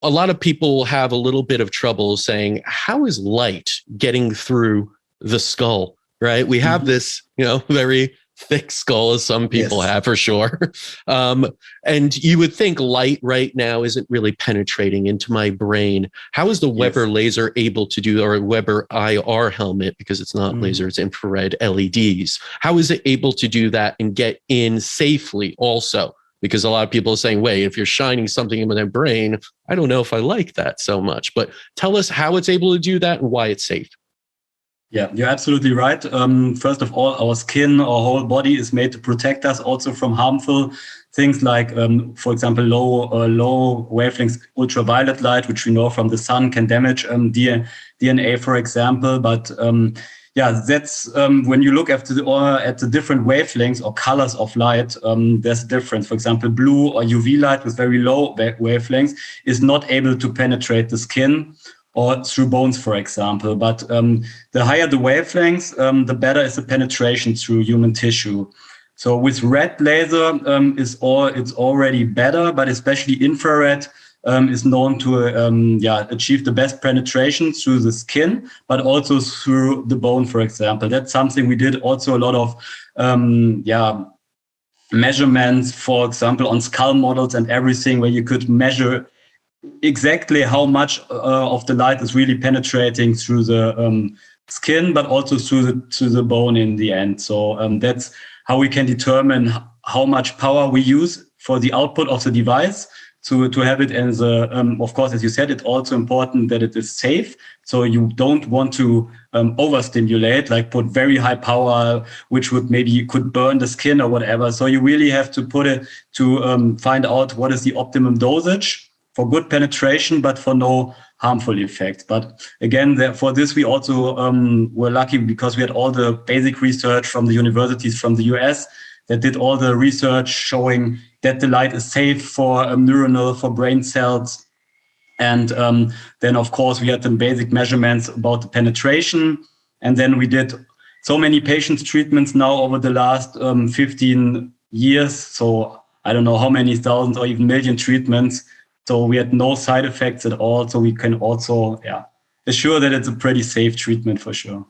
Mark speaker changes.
Speaker 1: a lot of people have a little bit of trouble saying, how is light getting through the skull, right? We have this, very thick skull, as some people have for sure. And you would think light right now isn't really penetrating into my brain. How is the Weber laser able to do, or Weber IR helmet, because it's not laser, it's infrared LEDs. How is it able to do that and get in safely also? Because a lot of people are saying, wait, if you're shining something in my brain, I don't know if I like that so much. But tell us how it's able to do that and why it's safe.
Speaker 2: Yeah, you're absolutely right. First of all, our skin, our whole body is made to protect us also from harmful things like, for example, low wavelengths ultraviolet light, which we know from the sun can damage DNA, for example. But that's when you look at the different wavelengths or colors of light, there's a difference. For example, blue or UV light with very low wavelengths is not able to penetrate the skin or through bones, for example. But the higher the wavelengths, the better is the penetration through human tissue. So with red laser, it's already better, but especially infrared is known to achieve the best penetration through the skin, but also through the bone, for example. That's something we did also a lot of measurements, for example, on skull models and everything, where you could measure exactly how much of the light is really penetrating through the skin, but also through the bone in the end. So that's how we can determine how much power we use for the output of the device to have it as of course, as you said, it's also important that it is safe. So you don't want to overstimulate, like put very high power, which would maybe you could burn the skin or whatever. So you really have to put it to find out what is the optimum dosage for good penetration, but for no harmful effects. But again, for this, we also were lucky because we had all the basic research from the universities from the US that did all the research showing that the light is safe for neuronal, for brain cells. And then, of course, we had the basic measurements about the penetration. And then we did so many patients' treatments now over the last 15 years. So I don't know how many thousands or even million treatments. So we had no side effects at all. So we can also assure that it's a pretty safe treatment for sure.